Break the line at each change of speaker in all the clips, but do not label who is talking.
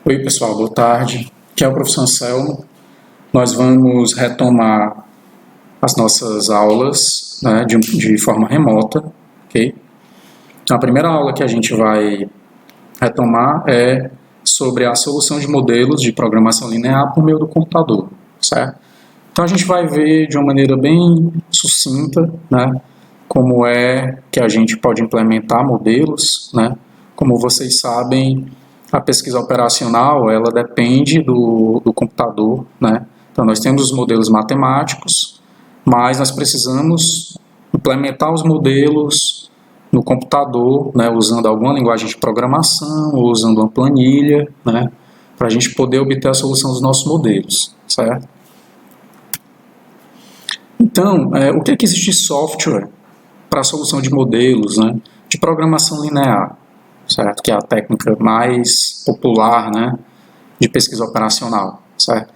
Oi pessoal, boa tarde. Aqui é o professor Anselmo. Nós vamos retomar as nossas aulas, né, de forma remota, ok? A primeira aula que a gente vai retomar é sobre a solução de modelos de programação linear por meio do computador, certo? Então a gente vai ver de uma maneira bem sucinta, né, como é que a gente pode implementar modelos, né? Como vocês sabem, a pesquisa operacional, ela depende do computador, né? Então, nós temos os modelos matemáticos, mas nós precisamos implementar os modelos no computador, né? Usando alguma linguagem de programação, ou usando uma planilha, né? Para a gente poder obter a solução dos nossos modelos, certo? Então, o que existe de software para a solução de modelos, né? De programação linear? Certo? Que é a técnica mais popular, né, de pesquisa operacional, certo?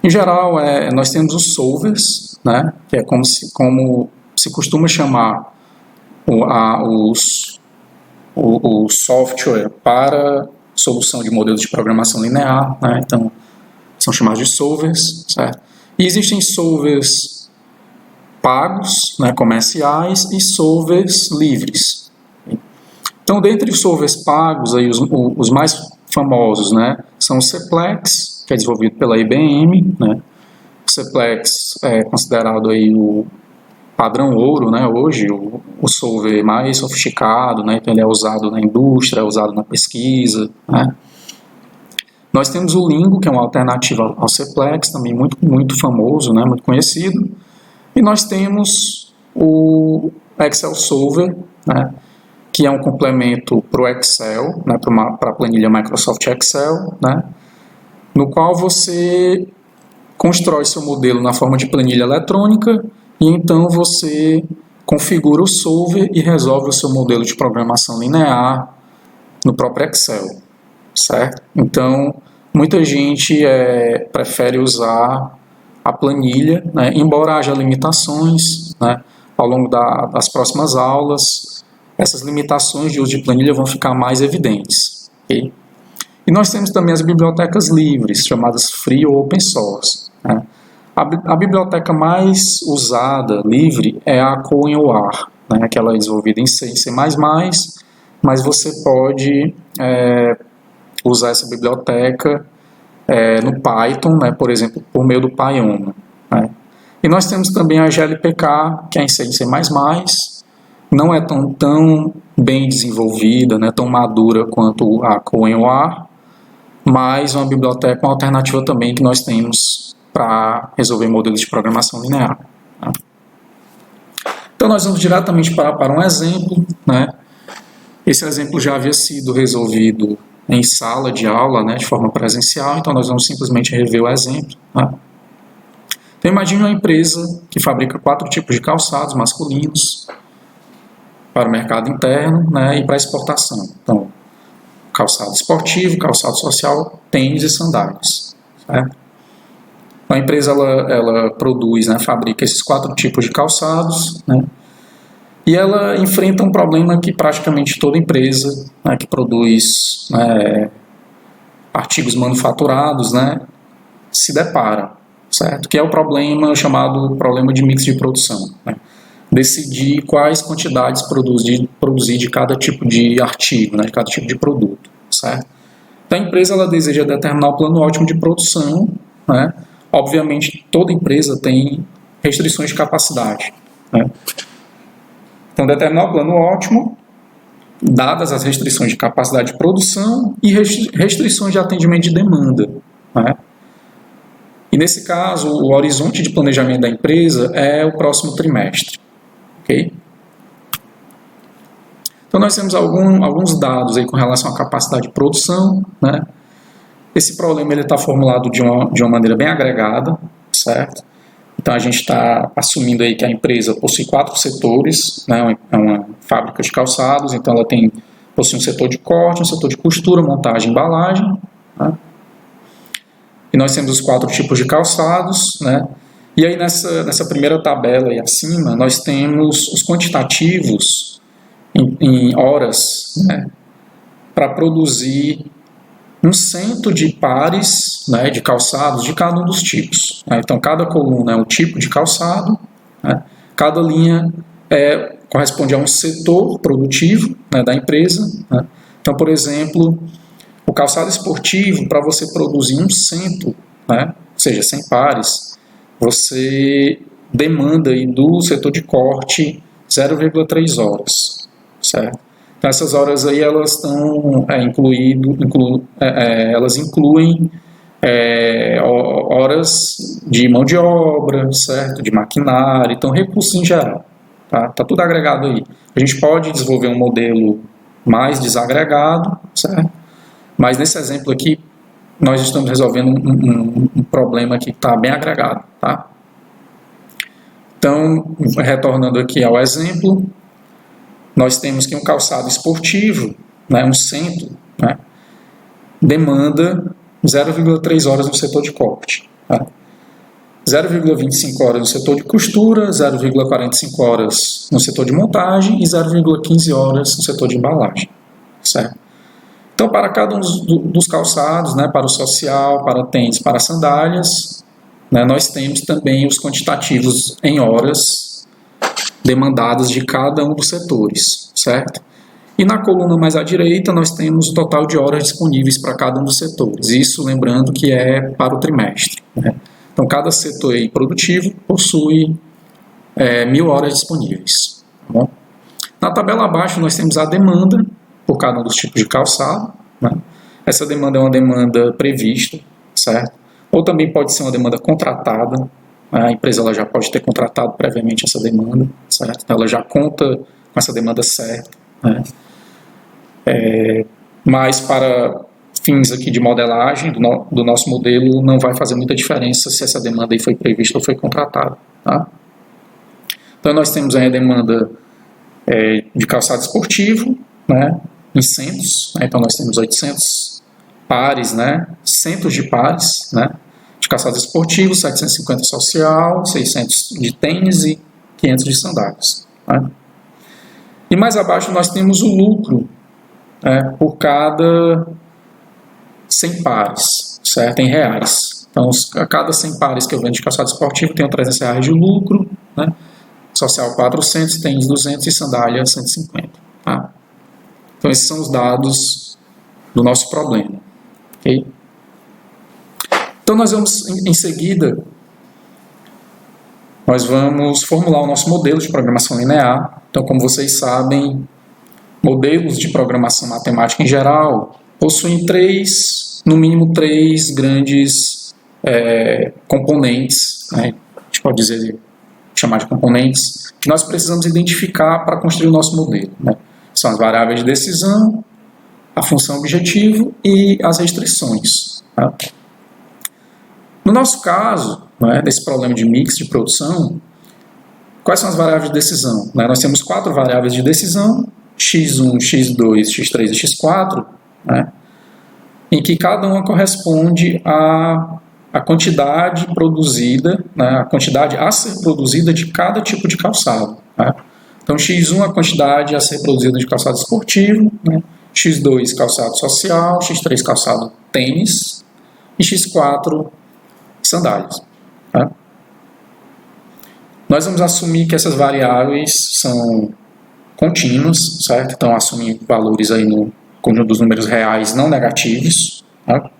Em geral, nós temos os solvers, né, que é como se costuma chamar o software para solução de modelos de programação linear, né, então são chamados de solvers, certo? E existem solvers pagos, né, comerciais, e solvers livres. Então, dentre os solvers pagos, aí, os mais famosos, né, são o Seplex, que é desenvolvido pela IBM, né. O Seplex é considerado aí o padrão ouro, né, hoje, o solver mais sofisticado, né, então ele é usado na indústria, é usado na pesquisa, né. Nós temos o Lingo, que é uma alternativa ao Seplex, também muito famoso, né, muito conhecido. E nós temos o Excel Solver, né, que é um complemento para o Excel, né, para a planilha Microsoft Excel, né, no qual você constrói seu modelo na forma de planilha eletrônica e então você configura o solver e resolve o seu modelo de programação linear no próprio Excel, certo? Então, muita gente prefere usar a planilha, né, embora haja limitações, né, ao longo das próximas aulas. Essas limitações de uso de planilha vão ficar mais evidentes. Okay? E nós temos também as bibliotecas livres, chamadas free ou open source. Né? A biblioteca mais usada, livre, é a CoinOR, né? Que ela é desenvolvida em C e C++, mas você pode usar essa biblioteca no Python, né? Por exemplo, por meio do Python. Né? E nós temos também a GLPK, que é em C e C++, não é tão bem desenvolvida, né, tão madura quanto a CoinOR, mas uma biblioteca, uma alternativa também que nós temos para resolver modelos de programação linear. Né. Então nós vamos diretamente para um exemplo. Né. Esse exemplo já havia sido resolvido em sala de aula, né, de forma presencial, então nós vamos simplesmente rever o exemplo. Né. Então imagine uma empresa que fabrica 4 tipos de calçados masculinos, para o mercado interno, né, e para exportação. Então, calçado esportivo, calçado social, tênis e sandálias. Certo? A empresa ela produz, né, fabrica esses 4 tipos de calçados, né, e ela enfrenta um problema que praticamente toda empresa, né, que produz, né, artigos manufaturados, né, se depara, certo? Que é o problema chamado problema de mix de produção. Né? Decidir quais quantidades produzir de cada tipo de artigo, né, de cada tipo de produto, certo? Então, a empresa ela deseja determinar o plano ótimo de produção, né? Obviamente, toda empresa tem restrições de capacidade, né? Então, determinar o plano ótimo, dadas as restrições de capacidade de produção e restrições de atendimento de demanda, né? E, nesse caso, o horizonte de planejamento da empresa é o próximo trimestre. Okay? Então nós temos alguns dados aí com relação à capacidade de produção. Né? Esse problema está formulado de uma maneira bem agregada, certo? Então a gente está assumindo aí que a empresa possui 4 setores, né? É uma fábrica de calçados, então ela possui um setor de corte, um setor de costura, montagem e embalagem. Né? E nós temos os 4 tipos de calçados, né? E aí nessa primeira tabela aí acima, nós temos os quantitativos em horas, né, para produzir um cento de pares, né, de calçados de cada um dos tipos. Né? Então, cada coluna é um tipo de calçado, né? Cada linha corresponde a um setor produtivo, né, da empresa. Né? Então, por exemplo, o calçado esportivo, para você produzir um cento, né, ou seja, 100 pares, você demanda aí do setor de corte 0,3 horas, certo? Então, essas horas aí, elas estão elas incluem horas de mão de obra, certo? De maquinário, então recursos em geral. Tá tudo agregado aí. A gente pode desenvolver um modelo mais desagregado, certo? Mas nesse exemplo aqui, nós estamos resolvendo um problema que está bem agregado. Tá? Então, retornando aqui ao exemplo, nós temos que um calçado esportivo, né, um cento, né, demanda 0,3 horas no setor de corte, tá? 0,25 horas no setor de costura, 0,45 horas no setor de montagem e 0,15 horas no setor de embalagem, certo? Então, para cada um dos calçados, né, para o social, para tênis, para sandálias, né, nós temos também os quantitativos em horas demandadas de cada um dos setores, certo? E na coluna mais à direita, nós temos o total de horas disponíveis para cada um dos setores. Isso, lembrando que é para o trimestre, né? Então, cada setor aí produtivo possui 1.000 horas disponíveis. Tá bom? Na tabela abaixo, nós temos a demanda por cada um dos tipos de calçado. Né? Essa demanda é uma demanda prevista, certo? Ou também pode ser uma demanda contratada. A empresa ela já pode ter contratado previamente essa demanda, certo? Então, ela já conta com essa demanda certa. Né? Mas para fins aqui de modelagem do nosso modelo, não vai fazer muita diferença se essa demanda aí foi prevista ou foi contratada. Tá? Então, nós temos aí a demanda de calçado esportivo, né, em centos. Né? Então, nós temos 800 pares, né, centos de pares, né, de calçado esportivo, 750 social, 600 de tênis e 500 de sandálias. Né? E mais abaixo nós temos o lucro por cada 100 pares, certo? Em reais. Então, a cada 100 pares que eu vendo de calçado esportivo, tenho 300 reais de lucro, né? Social 400, tênis 200 e sandália 150. Tá? Então, esses são os dados do nosso problema. Okay? Então, nós vamos, em seguida, nós vamos formular o nosso modelo de programação linear. Então, como vocês sabem, modelos de programação matemática em geral possuem no mínimo três grandes componentes, né? A gente pode chamar de componentes, que nós precisamos identificar para construir o nosso modelo. Né? São as variáveis de decisão, a função objetivo e as restrições. Tá? No nosso caso, né, desse problema de mix de produção, quais são as variáveis de decisão? Né? Nós temos 4 variáveis de decisão, x1, x2, x3 e x4, né, em que cada uma corresponde à quantidade produzida, né, a quantidade a ser produzida de cada tipo de calçado. Né? Então, x1 é a quantidade a ser produzida de calçado esportivo, né, x2 calçado social, x3 calçado tênis e x4 sandálias. Tá? Nós vamos assumir que essas variáveis são contínuas, certo? Então, assumir valores aí no conjunto dos números reais não negativos, tá?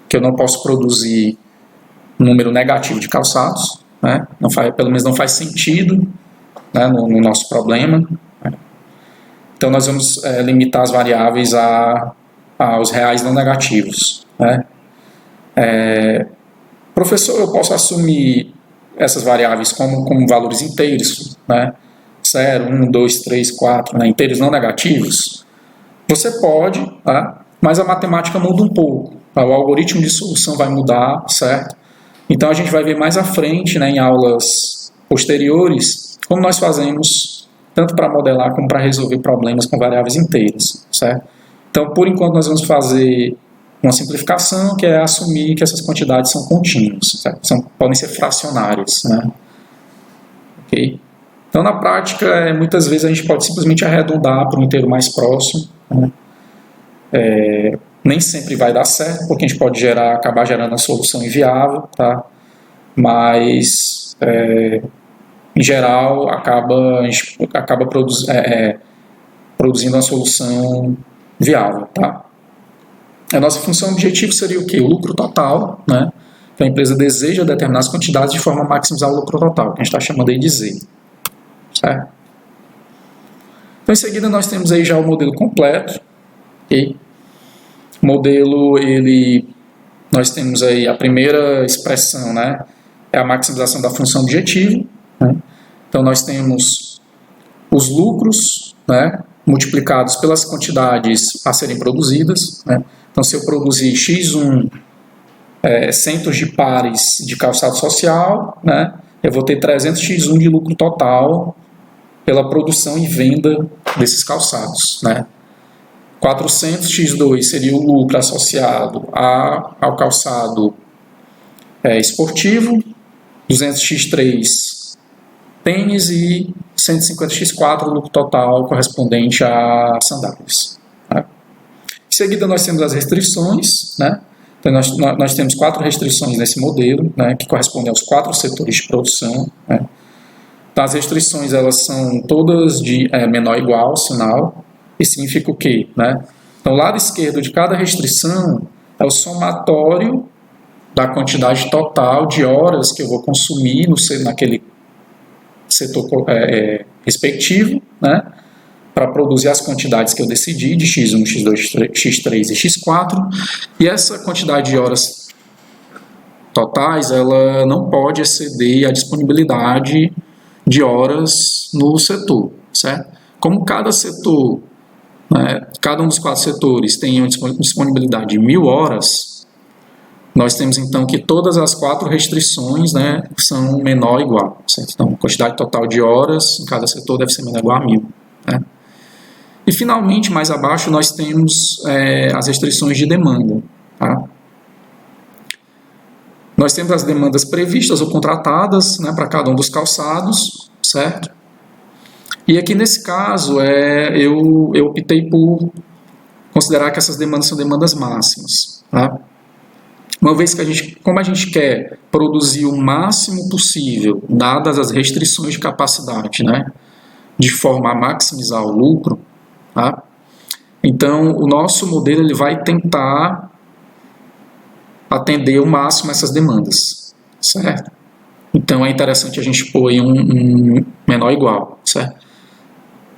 Que eu não posso produzir um número negativo de calçados, né? Pelo menos não faz sentido, né, no nosso problema. Né? Então, nós vamos limitar as variáveis aos reais não negativos. Né? Professor, eu posso assumir essas variáveis como valores inteiros, né? 0, 1, 2, 3, 4, né? Inteiros não negativos? Você pode, tá? Mas a matemática muda um pouco. Tá? O algoritmo de solução vai mudar, certo? Então, a gente vai ver mais à frente, né, em aulas posteriores, como nós fazemos tanto para modelar como para resolver problemas com variáveis inteiras, certo? Então, por enquanto, nós vamos fazer uma simplificação, que é assumir que essas quantidades são contínuas, certo? Podem ser fracionárias, né? Ok? Então, na prática, muitas vezes a gente pode simplesmente arredondar para um inteiro mais próximo, né? Nem sempre vai dar certo, porque a gente pode acabar gerando uma solução inviável, tá? Mas, em geral, a gente acaba produzindo uma solução viável, tá? A nossa função objetivo seria o quê? O lucro total, né? Que a empresa deseja determinadas quantidades de forma a maximizar o lucro total, que a gente está chamando aí de Z. Certo? Então, em seguida, nós temos aí já o modelo completo. Okay? O modelo, nós temos aí a primeira expressão, né? É a maximização da função objetivo. Né? Então, nós temos os lucros, né? Multiplicados pelas quantidades a serem produzidas. Né? Então, se eu produzir X1 centos de pares de calçado social, né? Eu vou ter 300x1 de lucro total pela produção e venda desses calçados, né? 400x2 seria o lucro associado ao calçado esportivo, 200x3 tênis e 150x4 o lucro total correspondente a sandálias. Né? Em seguida nós temos as restrições, né? Então nós temos 4 restrições nesse modelo, né, que correspondem aos 4 setores de produção. Né? Então, as restrições elas são todas de menor ou igual sinal. Isso significa o quê? Né? Então, o lado esquerdo de cada restrição é o somatório da quantidade total de horas que eu vou consumir naquele setor respectivo, né? Para produzir as quantidades que eu decidi, de X1, X2, X3 e X4. E essa quantidade de horas totais, ela não pode exceder a disponibilidade de horas no setor, certo? Como cada setor, né, cada um dos 4 setores tem uma disponibilidade de 1000 horas, nós temos então que todas as 4 restrições, né, são menor ou igual, certo? Então, a quantidade total de horas em cada setor deve ser menor ou igual a 1000, né? E, finalmente, mais abaixo, nós temos as restrições de demanda. Tá? Nós temos as demandas previstas ou contratadas, né, para cada um dos calçados, certo? E aqui, nesse caso, eu optei por considerar que essas demandas são demandas máximas. Tá? Uma vez que como a gente quer produzir o máximo possível, dadas as restrições de capacidade, né, de forma a maximizar o lucro, tá? Então, o nosso modelo ele vai tentar atender ao máximo essas demandas, certo? Então, é interessante a gente pôr um menor ou igual, certo?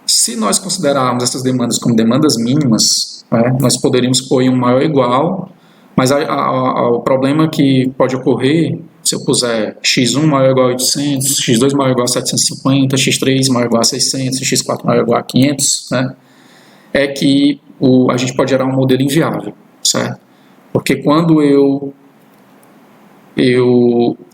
Se nós considerarmos essas demandas como demandas mínimas, né, nós poderíamos pôr um maior ou igual, mas o problema que pode ocorrer, se eu puser x1 maior ou igual a 800, x2 maior ou igual a 750, x3 maior ou igual a 600, x4 maior ou igual a 500, né? É que a gente pode gerar um modelo inviável, certo? Porque quando eu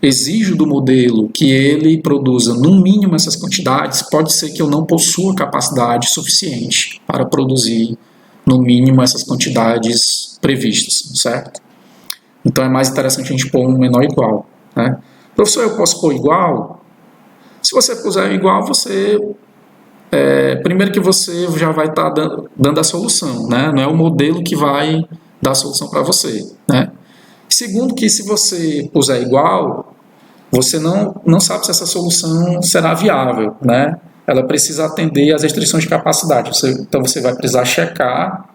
exijo do modelo que ele produza no mínimo essas quantidades, pode ser que eu não possua capacidade suficiente para produzir no mínimo essas quantidades previstas, certo? Então é mais interessante a gente pôr um menor ou igual, né? Professor, eu posso pôr igual? Se você puser igual, primeiro que você já vai estar dando a solução, né? Não é o modelo que vai dar a solução para você, né? Segundo que se você puser igual, você não sabe se essa solução será viável, né? Ela precisa atender às restrições de capacidade. Então você vai precisar checar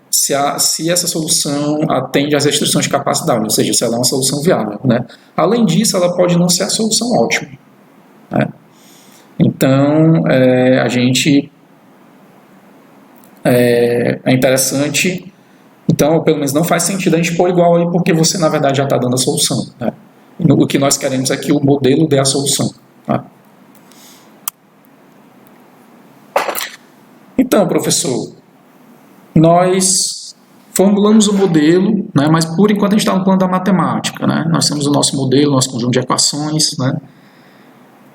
se essa solução atende às restrições de capacidade, ou seja, se ela é uma solução viável, né? Além disso, ela pode não ser a solução ótima, né? Então, é interessante. Então, pelo menos não faz sentido a gente pôr igual aí, porque você, na verdade, já está dando a solução, né? O que nós queremos é que o modelo dê a solução, tá? Então, professor, nós formulamos o modelo, né, mas por enquanto a gente está no plano da matemática, né? Nós temos o nosso modelo, nosso conjunto de equações, né?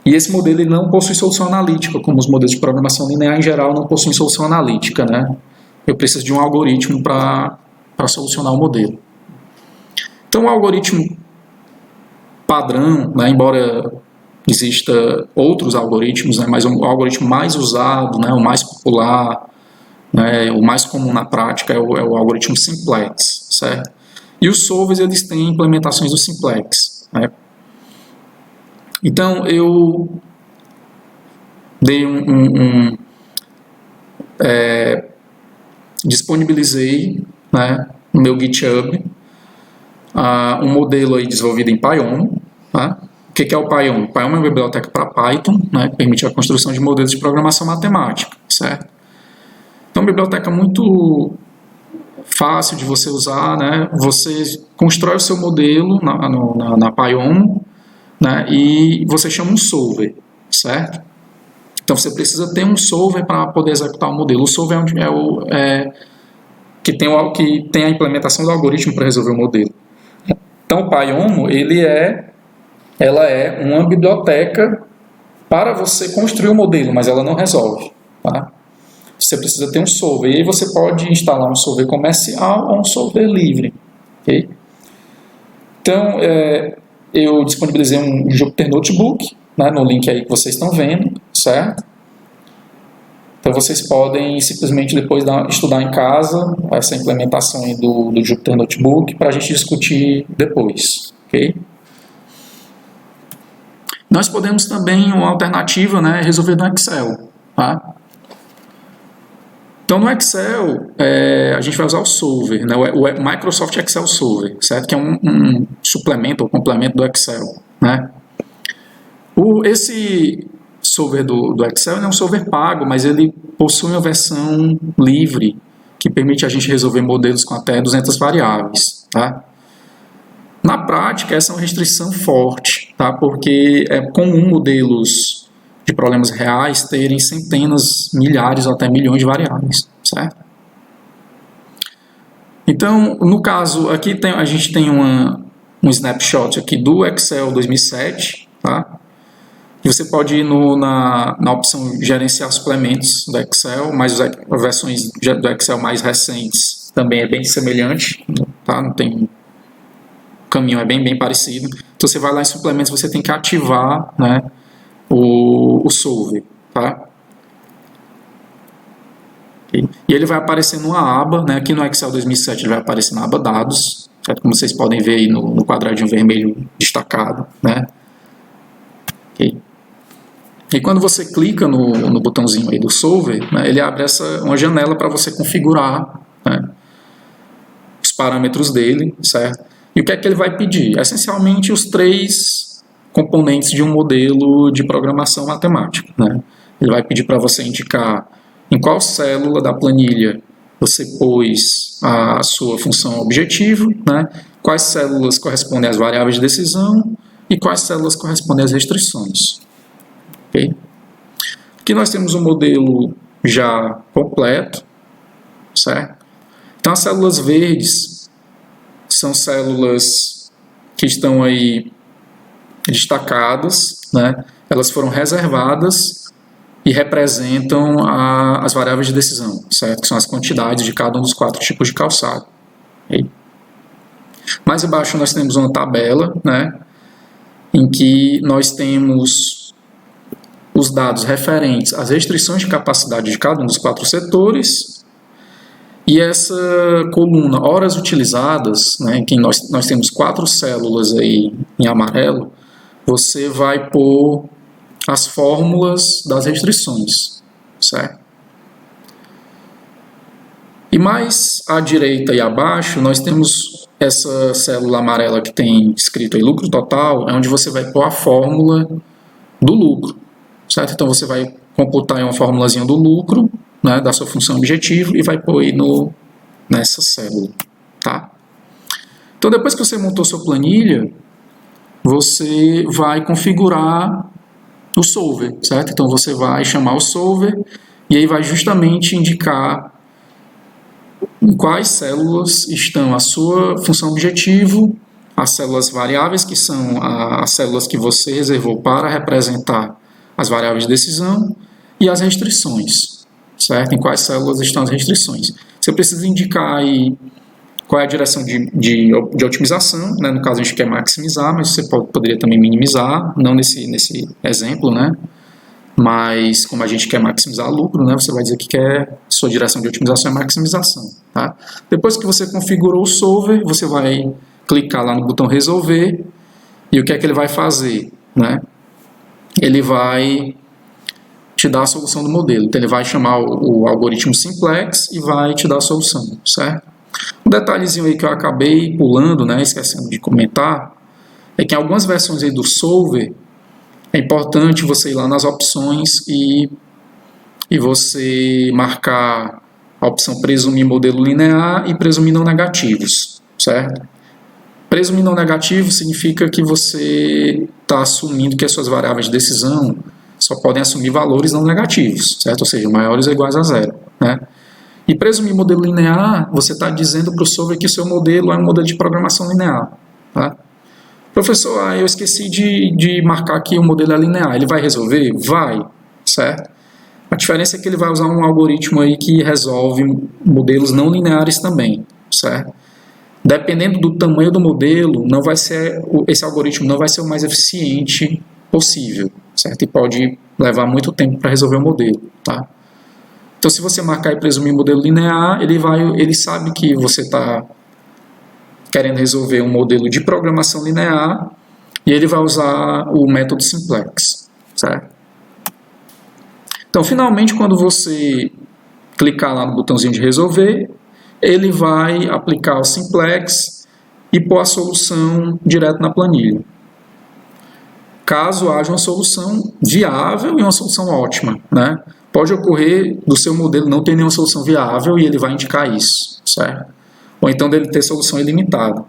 E esse modelo ele não possui solução analítica, como os modelos de programação linear em geral não possuem solução analítica, né? Eu preciso de um algoritmo para solucionar o modelo. Então, o algoritmo padrão, né, embora exista outros algoritmos, né, mas o algoritmo mais usado, né, o mais popular, né? O mais comum na prática é o algoritmo simplex, certo? E os solvers, eles têm implementações do simplex, né? Então, eu dei disponibilizei, né, no meu GitHub um modelo aí desenvolvido em Python, tá? O que é o Python? O Python é uma biblioteca para Python, né, que permite a construção de modelos de programação matemática, certo? Então, uma biblioteca muito fácil de você usar, né? Você constrói o seu modelo na Python, né, e você chama um solver, certo? Então, você precisa ter um solver para poder executar o modelo. O solver que tem a implementação do algoritmo para resolver o modelo. Então, o Python, ela é uma biblioteca para você construir o modelo, mas ela não resolve, tá? Você precisa ter um solver, e aí você pode instalar um solver comercial ou um solver livre, ok? Então, eu disponibilizei um Jupyter Notebook, né, no link aí que vocês estão vendo, certo? Então, vocês podem simplesmente depois estudar em casa essa implementação aí do Jupyter Notebook para a gente discutir depois, ok? Nós podemos também, uma alternativa, né, resolver no Excel, tá? Então, no Excel, a gente vai usar o Solver, né, o Microsoft Excel Solver, certo? Que é um suplemento ou complemento do Excel, né? Esse solver do Excel é um solver pago, mas ele possui uma versão livre que permite a gente resolver modelos com até 200 variáveis, tá? Na prática, essa é uma restrição forte, tá? Porque é comum modelos de problemas reais terem centenas, milhares ou até milhões de variáveis, certo? Então, no caso, aqui a gente tem um snapshot aqui do Excel 2007, tá? E você pode ir na opção gerenciar suplementos do Excel, mas as versões do Excel mais recentes também é bem semelhante, tá? Não tem, o caminho é bem parecido. Então você vai lá em suplementos, você tem que ativar, né, o solver, tá? E ele vai aparecer numa aba, né? Aqui no Excel 2007 ele vai aparecer na aba dados, certo? Como vocês podem ver aí no quadradinho vermelho destacado, né? Okay. E quando você clica no botãozinho aí do solver, né, ele abre uma janela para você configurar, né, os parâmetros dele, certo? E o que é que ele vai pedir? Essencialmente os 3 componentes de um modelo de programação matemática, né? Ele vai pedir para você indicar em qual célula da planilha você pôs a sua função objetivo, né? Quais células correspondem às variáveis de decisão e quais células correspondem às restrições. Okay? Aqui nós temos um modelo já completo, certo? Então as células verdes são células que estão aí destacadas, né? Elas foram reservadas e representam as variáveis de decisão, certo? Que são as quantidades de cada um dos 4 tipos de calçado. Okay? Mais abaixo nós temos uma tabela, né, em que nós temos os dados referentes às restrições de capacidade de cada um dos 4 setores, e essa coluna horas utilizadas, né, em que nós temos 4 células aí em amarelo, você vai pôr as fórmulas das restrições, certo? E mais à direita e abaixo, nós temos essa célula amarela que tem escrito aí lucro total, é onde você vai pôr a fórmula do lucro, certo? Então você vai computar aí uma formulazinha do lucro, né, da sua função objetivo, e vai pôr aí nessa célula, tá? Então depois que você montou sua planilha, você vai configurar o solver, certo? Então você vai chamar o solver e aí vai justamente indicar em quais células estão a sua função objetivo, as células variáveis, que são as células que você reservou para representar as variáveis de decisão, e as restrições, certo? Em quais células estão as restrições. Você precisa indicar aí qual é a direção de otimização, né? No caso a gente quer maximizar, mas você poderia também minimizar, não nesse exemplo, né? Mas, como a gente quer maximizar lucro, né, você vai dizer que sua direção de otimização é maximização. Tá? Depois que você configurou o solver, você vai clicar lá no botão resolver, e o que é que ele vai fazer? Né? Ele vai te dar a solução do modelo. Então, ele vai chamar o algoritmo simplex e vai te dar a solução, certo? Um detalhezinho aí que eu acabei pulando, né, esquecendo de comentar, é que em algumas versões aí do solver, é importante você ir lá nas opções e você marcar a opção presumir modelo linear e presumir não negativos, certo? Presumir não negativo significa que você está assumindo que as suas variáveis de decisão só podem assumir valores não negativos, certo? Ou seja, maiores ou iguais a zero, né? E presumir modelo linear, você está dizendo para o solver que o seu modelo é um modelo de programação linear, tá? Professor, eu esqueci de marcar que o modelo é linear. Ele vai resolver? Vai, certo? A diferença é que ele vai usar um algoritmo aí que resolve modelos não lineares também, certo? Dependendo do tamanho do modelo, esse algoritmo não vai ser o mais eficiente possível, certo? E pode levar muito tempo para resolver o modelo, tá? Então, se você marcar e presumir modelo linear, ele sabe que você está querendo resolver um modelo de programação linear, e ele vai usar o método simplex, certo? Então, finalmente, quando você clicar lá no botãozinho de resolver, ele vai aplicar o simplex e pôr a solução direto na planilha. Caso haja uma solução viável e uma solução ótima, né? Pode ocorrer do seu modelo não ter nenhuma solução viável e ele vai indicar isso, certo? Ou então dele ter solução ilimitada.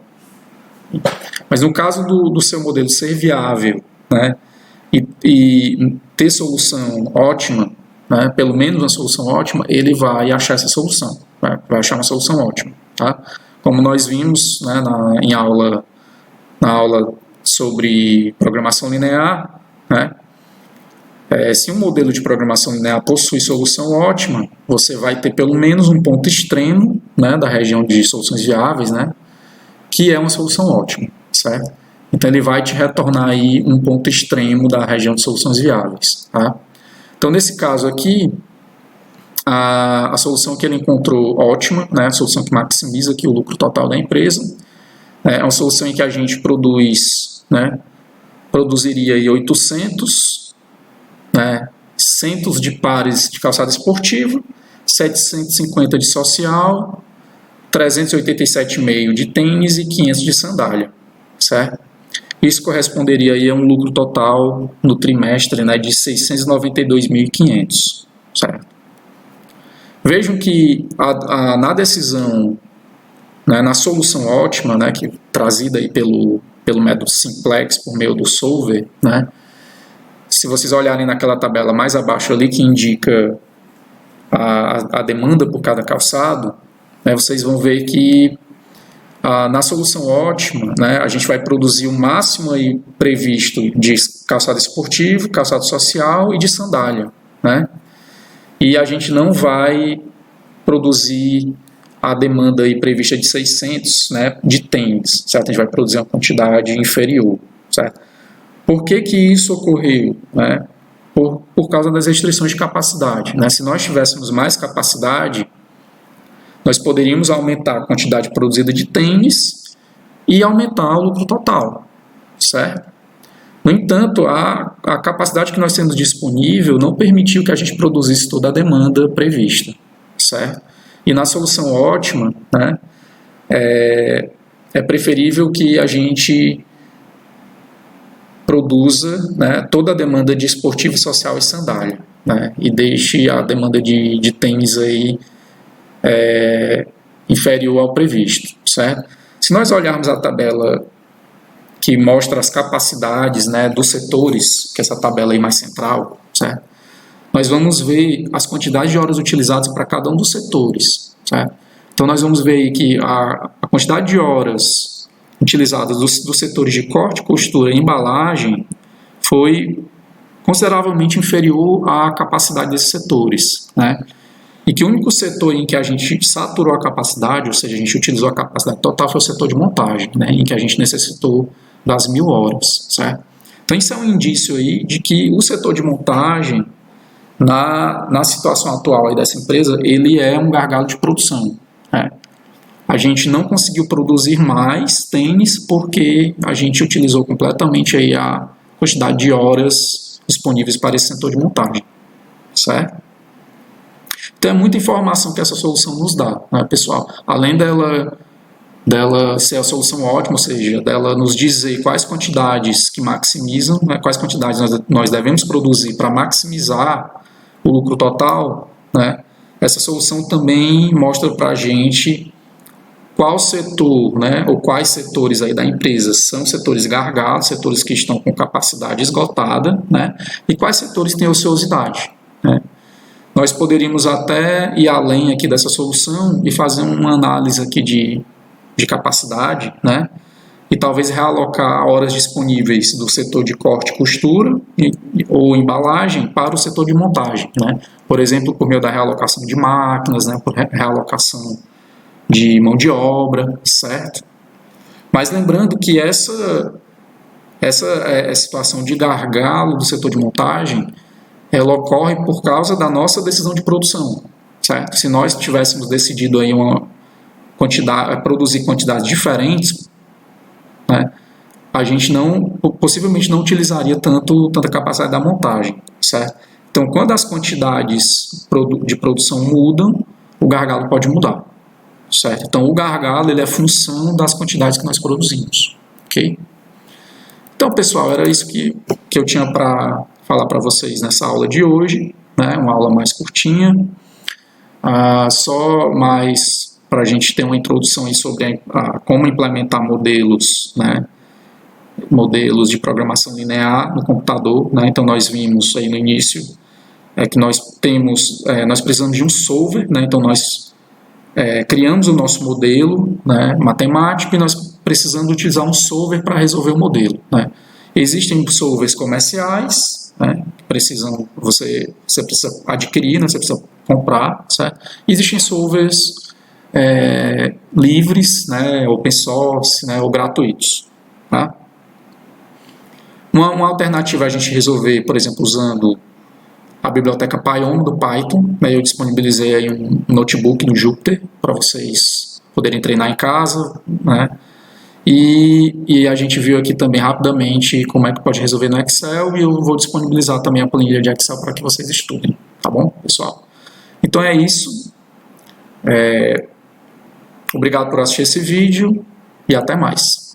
Mas no caso do seu modelo ser viável, né, e ter solução ótima, né, pelo menos uma solução ótima, ele vai achar essa solução, vai achar uma solução ótima. Tá? Como nós vimos, né, na aula sobre programação linear, né, se um modelo de programação linear possui solução ótima, você vai ter pelo menos um ponto extremo, né, da região de soluções viáveis, né, que é uma solução ótima, certo? Então ele vai te retornar aí um ponto extremo da região de soluções viáveis, tá? Então nesse caso aqui, a solução que ele encontrou ótima, né, a solução que maximiza aqui o lucro total da empresa, é uma solução em que a gente produziria aí 800 centos de pares de calçado esportivo, 750 de social, 387,5 de tênis e 500 de sandália, certo? Isso corresponderia aí a um lucro total no trimestre, né, de 692.500, certo? Vejam que na decisão, né, na solução ótima, né, que trazida aí pelo método simplex por meio do solver, né, se vocês olharem naquela tabela mais abaixo ali que indica a demanda por cada calçado, né, vocês vão ver que na solução ótima, né, a gente vai produzir o máximo aí previsto de calçado esportivo, calçado social e de sandália, né? E a gente não vai produzir a demanda aí prevista de 600, né, de tênis, certo? A gente vai produzir uma quantidade inferior, certo? Por que isso ocorreu? Né? Por causa das restrições de capacidade. Né? Se nós tivéssemos mais capacidade, nós poderíamos aumentar a quantidade produzida de tênis e aumentar o lucro total, certo? No entanto, a capacidade que nós temos disponível não permitiu que a gente produzisse toda a demanda prevista, certo? E na solução ótima, né, é preferível que a gente produza, né, toda a demanda de esportivo, social e sandália, né, e deixe a demanda de tênis aí inferior ao previsto, certo? Se nós olharmos a tabela que mostra as capacidades, né, dos setores, que é essa tabela aí mais central, certo? Nós vamos ver as quantidades de horas utilizadas para cada um dos setores, certo? Então nós vamos ver aí que a quantidade de horas utilizadas dos setores de corte, costura e embalagem foi consideravelmente inferior à capacidade desses setores, né? E que o único setor em que a gente saturou a capacidade, ou seja, a gente utilizou a capacidade total, foi o setor de montagem, né? Em que a gente necessitou das 1.000 horas, certo? Então isso é um indício aí de que o setor de montagem, na situação atual aí dessa empresa, ele é um gargalo de produção. A gente não conseguiu produzir mais tênis porque a gente utilizou completamente aí a quantidade de horas disponíveis para esse setor de montagem, certo? Então é muita informação que essa solução nos dá, né, pessoal? Além dela ser a solução ótima, ou seja, dela nos dizer quais quantidades que maximizam, né, quais quantidades nós devemos produzir para maximizar o lucro total, né, essa solução também mostra para a gente qual setor, né, ou quais setores aí da empresa são setores gargalos, setores que estão com capacidade esgotada, né, e quais setores têm ociosidade, né. Nós poderíamos até ir além aqui dessa solução e fazer uma análise aqui de capacidade, né? E talvez realocar horas disponíveis do setor de corte e costura ou embalagem para o setor de montagem, né? Por exemplo, por meio da realocação de máquinas, né? Por realocação de mão de obra, certo? Mas lembrando que essa situação de gargalo do setor de montagem, ela ocorre por causa da nossa decisão de produção, certo? Se nós tivéssemos decidido aí produzir quantidades diferentes, né, a gente possivelmente não utilizaria tanta capacidade da montagem, certo? Então, quando as quantidades de produção mudam, o gargalo pode mudar, certo? Então, o gargalo ele é função das quantidades que nós produzimos, ok? Então, pessoal, era isso que eu tinha para falar para vocês nessa aula de hoje, né? Uma aula mais curtinha, só mais para a gente ter uma introdução aí sobre como implementar modelos, né? Modelos de programação linear no computador, né? Então nós vimos aí no início que nós precisamos de um solver, né? Então nós criamos o nosso modelo, né, matemático, e nós precisamos utilizar um solver para resolver o modelo, né? Existem solvers comerciais, né, que você precisa adquirir, né, você precisa comprar, certo? Existem solvers livres, né, open source, né, ou gratuitos, tá? Uma alternativa é a gente resolver, por exemplo, usando a biblioteca PyOM do Python, né, eu disponibilizei aí um notebook no Jupyter para vocês poderem treinar em casa, né? E a gente viu aqui também rapidamente como é que pode resolver no Excel, e eu vou disponibilizar também a planilha de Excel para que vocês estudem, tá bom, pessoal? Então é isso. Obrigado por assistir esse vídeo e até mais.